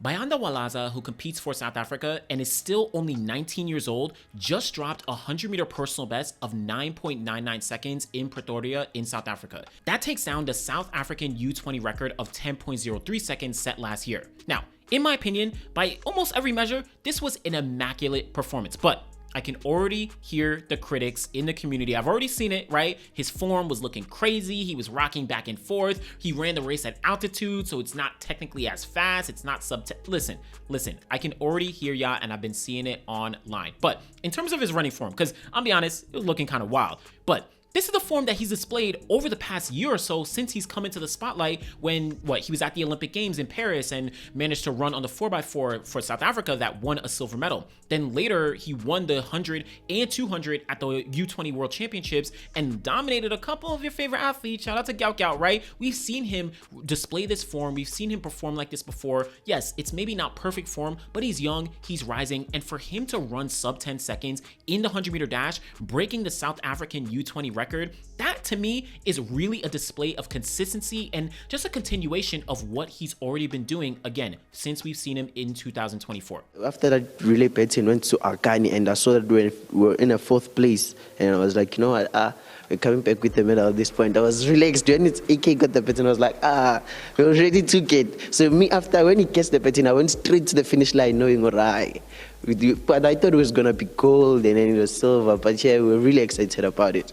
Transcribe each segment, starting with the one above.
Bayanda Walaza, who competes for South Africa and is still only 19 years old, just dropped a 100-meter personal best of 9.99 seconds in Pretoria in South Africa. That takes down the South African U20 record of 10.03 seconds set last year. Now, in my opinion, by almost every measure, this was an immaculate performance, but I can already hear the critics in the community. I've already seen it, right? His form was looking crazy. He was rocking back and forth. He ran the race at altitude, so it's not technically as fast. It's not listen, I can already hear ya, and I've been seeing it online. But in terms of his running form, because I'll be honest, it was looking kind of wild. But this is the form that he's displayed over the past year or so since he's come into the spotlight when, he was at the Olympic Games in Paris and managed to run on the 4x4 for South Africa that won a silver medal. Then later, he won the 100 and 200 at the U20 World Championships and dominated a couple of your favorite athletes. Shout out to Gauk, right? We've seen him display this form. We've seen him perform like this before. Yes, it's maybe not perfect form, but he's young, he's rising, and for him to run sub 10 seconds in the 100-meter dash, breaking the South African U20 record, that to me is really a display of consistency and just a continuation of what he's already been doing, again, since we've seen him in 2024. After that relay pattern went to Akani, and I saw that we were in a 4th place, and I was like, you know what, we're coming back with the medal at this point. I was relaxed. When AK got the pattern, I was like, we already took it. So when he gets the pattern, I went straight to the finish line knowing, all right. But I thought it was going to be gold and then it was silver, but yeah, we were really excited about it.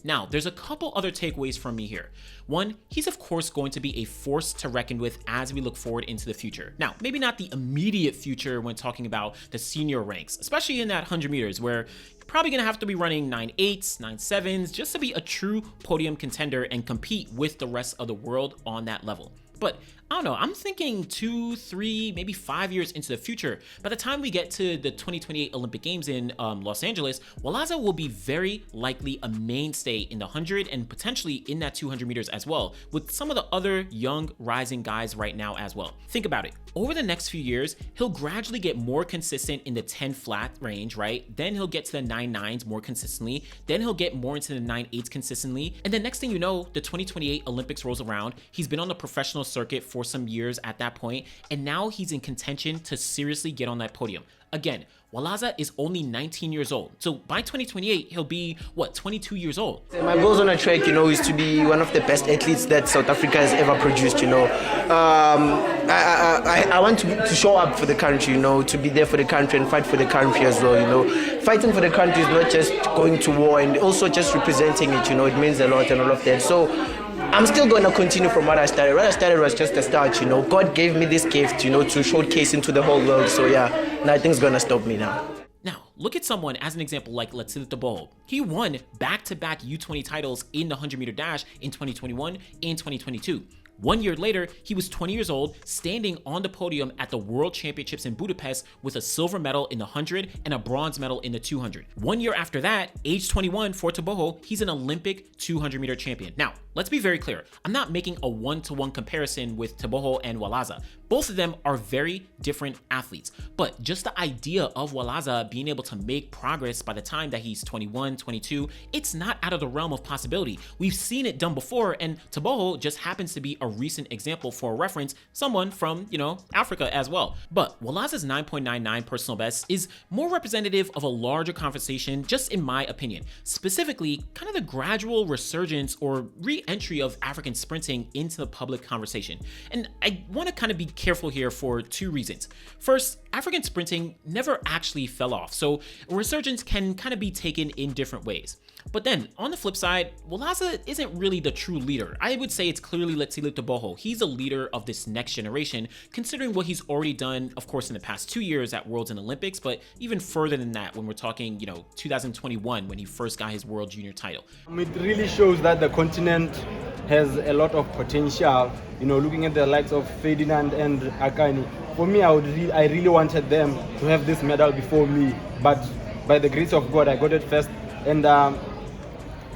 Now, there's a couple other takeaways from me here. One, he's of course going to be a force to reckon with as we look forward into the future. Now, maybe not the immediate future when talking about the senior ranks, especially in that 100 meters where you're probably going to have to be running 9.8s, 9.7s just to be a true podium contender and compete with the rest of the world on that level. But I don't know, I'm thinking 2, 3, maybe 5 years into the future. By the time we get to the 2028 Olympic Games in Los Angeles, Walaza will be very likely a mainstay in the 100 and potentially in that 200 meters as well, with some of the other young rising guys right now as well. Think about it. Over the next few years, he'll gradually get more consistent in the 10 flat range, right? Then he'll get to the 9.9s more consistently. Then he'll get more into the 9.8s consistently. And then next thing you know, the 2028 Olympics rolls around. He's been on the professional circuit for some years at that point, and now he's in contention to seriously get on that podium. Again, Walaza is only 19 years old. So by 2028, he'll be, 22 years old. My goals on the track, is to be one of the best athletes that South Africa has ever produced, I want to show up for the country, to be there for the country and fight for the country as well, Fighting for the country is not just going to war and also just representing it, it means a lot and all of that. So I'm still going to continue from what I started. What I started was just a start, God gave me this gift, to showcase into the whole world. So yeah, nothing's going to stop me now. Now, look at someone as an example like Letsile Teboho. He won back-to-back U20 titles in the 100-meter dash in 2021 and 2022. 1 year later, he was 20 years old, standing on the podium at the World Championships in Budapest with a silver medal in the 100 and a bronze medal in the 200. 1 year after that, age 21 for Teboho, he's an Olympic 200-meter champion. Now, let's be very clear. I'm not making a one-to-one comparison with Teboho and Walaza. Both of them are very different athletes, but just the idea of Walaza being able to make progress by the time that he's 21, 22, it's not out of the realm of possibility. We've seen it done before, and Teboho just happens to be a recent example for reference, someone from, Africa as well. But Walaza's 9.99 personal best is more representative of a larger conversation, just in my opinion. Specifically, kind of the gradual resurgence or re-entry of African sprinting into the public conversation. And I want to kind of be careful here for 2 reasons. First, African sprinting never actually fell off, so a resurgence can kind of be taken in different ways. But then, on the flip side, Walaza isn't really the true leader. I would say it's clearly Letsile Teboho. He's a leader of this next generation, considering what he's already done, of course, in the past 2 years at Worlds and Olympics, but even further than that when we're talking, 2021 when he first got his World Junior title. It really shows that the continent has a lot of potential, looking at the likes of Ferdinand and Akani. For me, I really wanted them to have this medal before me, but by the grace of God, I got it first. And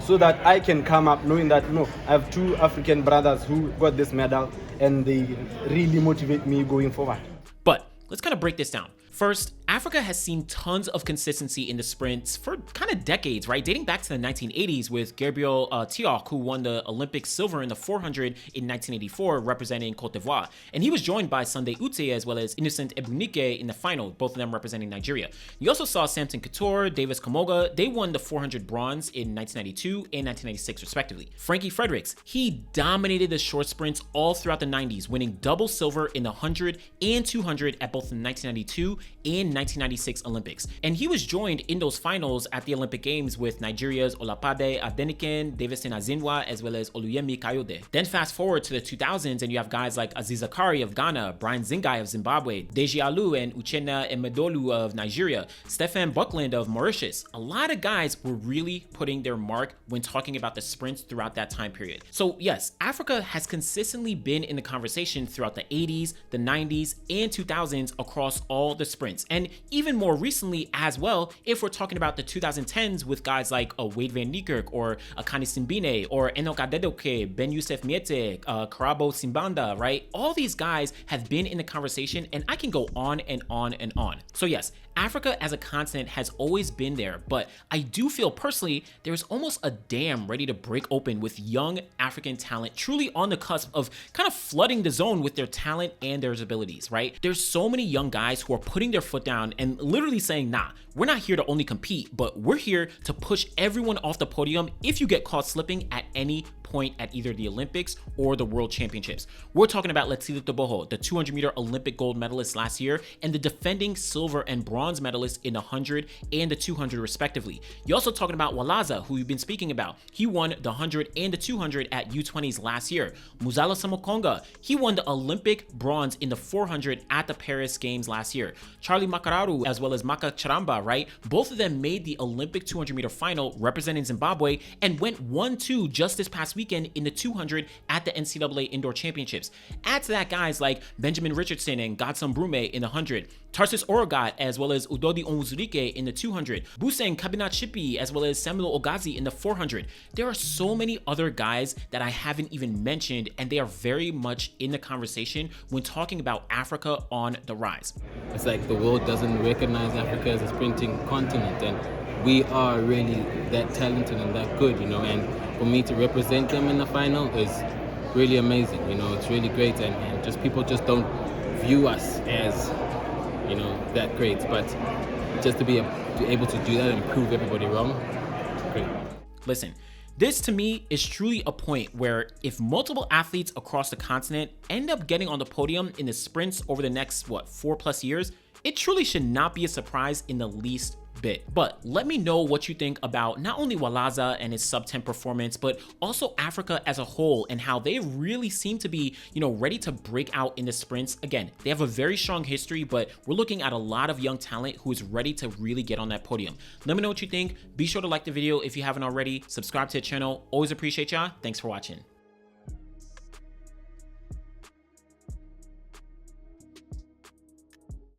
so that I can come up knowing that, I have 2 African brothers who got this medal and they really motivate me going forward. But Let's kind of break this down. First, Africa has seen tons of consistency in the sprints for kind of decades, right? Dating back to the 1980s with Gabriel Tiok, who won the Olympic silver in the 400 in 1984, representing Cote d'Ivoire. And he was joined by Sunday Ute as well as Innocent Ebunike in the final, both of them representing Nigeria. You also saw Samson Couture, Davis Kamoga. They won the 400 bronze in 1992 and 1996, respectively. Frankie Fredericks, he dominated the short sprints all throughout the 90s, winning double silver in the 100 and 200 at both the 1992 and 1996 Olympics. And he was joined in those finals at the Olympic Games with Nigeria's Olapade Adeniken, Davison Azinwa, as well as Oluyemi Kayode. Then fast forward to the 2000s and you have guys like Aziz Zakari of Ghana, Brian Zingai of Zimbabwe, Deji Alu and Uchenna Emedolu of Nigeria, Stefan Buckland of Mauritius. A lot of guys were really putting their mark when talking about the sprints throughout that time period. So yes, Africa has consistently been in the conversation throughout the 80s, the 90s, and 2000s across all the sprints. And even more recently as well, if we're talking about the 2010s with guys like Wade Van Niekerk or Akani Simbine or Enoch Adedoke, Ben Youssef Miete, Karabo Simbanda, right? All these guys have been in the conversation and I can go on and on and on. So yes, Africa as a continent has always been there, but I do feel personally there's almost a dam ready to break open with young African talent truly on the cusp of kind of flooding the zone with their talent and their abilities, right? There's so many young guys who are putting their foot down and literally saying, nah, we're not here to only compete, but we're here to push everyone off the podium if you get caught slipping at any point at either the Olympics or the World Championships. We're talking about Letsile Teboho, the 200-meter Olympic gold medalist last year, and the defending silver and bronze medalist in the 100 and the 200 respectively. You're also talking about Walaza, who we've been speaking about. He won the 100 and the 200 at U20s last year. Muzala Samokonga, he won the Olympic bronze in the 400 at the Paris Games last year. Charlie Makararu as well as Maka Charamba, right? Both of them made the Olympic 200-meter final representing Zimbabwe and went 1-2 just this past weekend in the 200 at the NCAA Indoor Championships. Add to that guys like Benjamin Richardson and Godson Brume in the 100, Tarsis Orogat as well as Udodi Onwuzurike in the 200, Buseng Kabinat Shipi as well as Samuel Ogazi in the 400. There are so many other guys that I haven't even mentioned and they are very much in the conversation when talking about Africa on the rise. It's like the world doesn't recognize Africa as a sprinting continent, and we are really that talented and that good, and for me to represent them in the final is really amazing. It's really great, and just people just don't view us as that great, but just to be able to do that and prove everybody wrong, great. Listen, this to me is truly a point where if multiple athletes across the continent end up getting on the podium in the sprints over the next 4+ years, it truly should not be a surprise in the least bit. But let me know what you think about not only Walaza and his sub-10 performance, but also Africa as a whole and how they really seem to be, ready to break out in the sprints. Again, they have a very strong history, but we're looking at a lot of young talent who is ready to really get on that podium. Let me know what you think. Be sure to like the video if you haven't already. Subscribe to the channel. Always appreciate y'all. Thanks for watching.